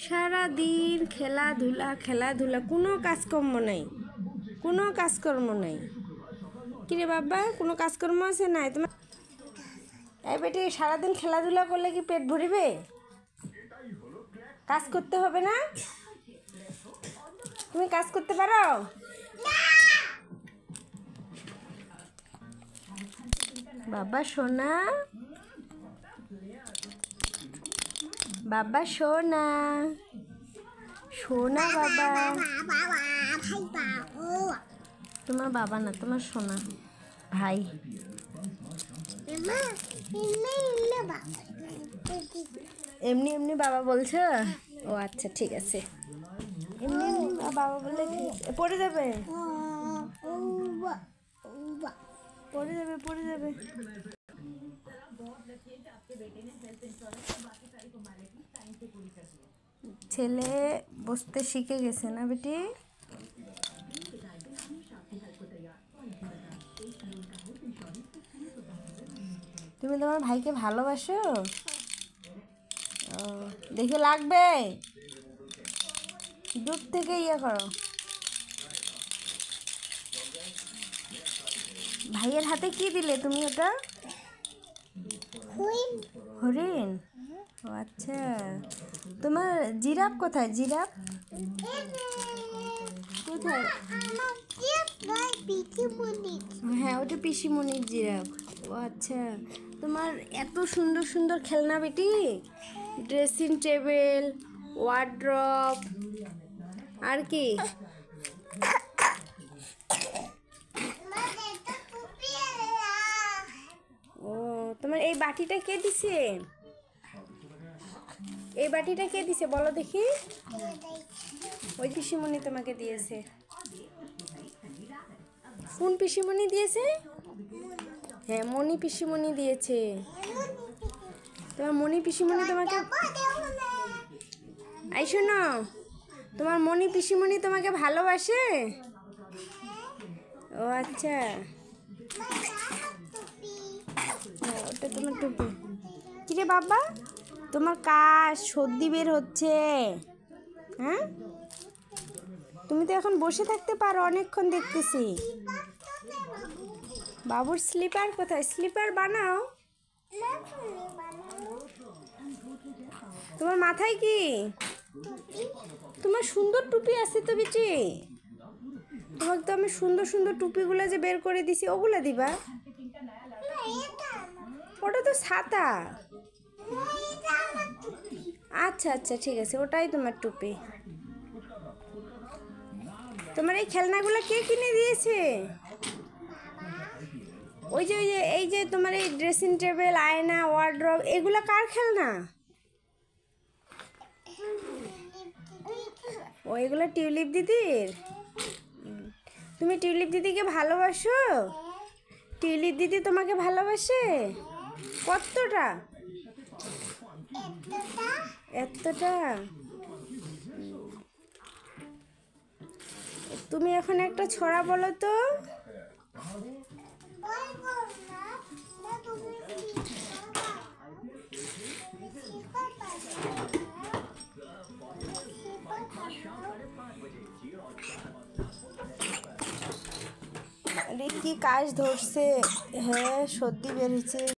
সারা দিন খেলাধুলা খেলাধুলা, কোনো কাজকর্ম নাই, কোনো কাজকর্ম নাই। কিরে বাবা, কোনো কাজকর্ম আছে নাই তোমার? এই বেটি, সারাদিন খেলাধুলা করলে কি পেট ভরিবে? কাজ করতে হবে না? তুমি কাজ করতে পারো? বাবা সোনা, বাবা সোনা, সোনা বাবা। তোমার বাবা না, তোমার সোনা ভাই। এমনি এমনি বাবা বলছো? ও আচ্ছা, ঠিক আছে। এমনি এমনি বাবা বললে পড়ে যাবে, পড়ে যাবে, পড়ে যাবে। ছেলে বসতে শিখে গেছে না বেটি? তুমি তোমার ভাইকে ভালোবাসো? ও, দেখে লাগবে, দূর থেকে ইয়ে করো। ভাইয়ের হাতে কি দিলে তুমি ওটা? হরিণ। ও আচ্ছা, তোমার জিরাফ কোথায়? জিরাফ কোথায়? হ্যাঁ, ওটা পিসিমণির জিরাফ। ও আচ্ছা, তোমার এত সুন্দর সুন্দর খেলনা বেটি, ড্রেসিং টেবিল, ওয়ার্ড্রপ, আর কি? ও, তোমার এই বাটিটা কে দিছে? এই বাটিটা কে দিছে বলো দেখি? ওই পিসিমণি তোমাকে দিয়েছে। কোন পিসিমণি দিয়েছে? হ্যাঁ, মণি পিসিমণি দিয়েছে। তোমার মণি পিসিমণি তোমাকে, এই শোনো, তোমার মণি পিসিমণি তোমাকে ভালোবাসে? ও আচ্ছা, ওটা তোমার টুপি। কিরে বাবা, তোমার কাশ সর্দি বের হচ্ছে, হ্যাঁ? তুমি তো এখন বসে থাকতে পারো অনেকক্ষণ দেখতেছি। বাবুর স্লিপার কোথায়? স্লিপার বানাও। তোমার মাথায় কি? তোমার সুন্দর টুপি আছে তো বেটি, তোমাকে তো আমি সুন্দর সুন্দর টুপিগুলো যে বের করে দিছি, ওগুলো দিবা? ওটা তো ছাতা। আচ্ছা আচ্ছা, ঠিক আছে, ওটাই তোমার টুপি। তোমার এই খেলনাগুলো কে কিনে দিয়েছে? ওই যে এই যে তোমার এই ড্রেসিং টেবিল, আয়না, ওয়ার্ড্রপ, এগুলো কার খেলনা? ও, এগুলো টিউলিপ দিদির। তুমি টিউলিপ দিদিকে ভালোবাসো? টিউলিপ দিদি তোমাকে ভালোবাসে? কতটা? এতটা? তুমি এখন একটা ছড়া বলো তো। আরে কি কাশ ধরছে, হ্যাঁ সর্দি বেরিয়েছে।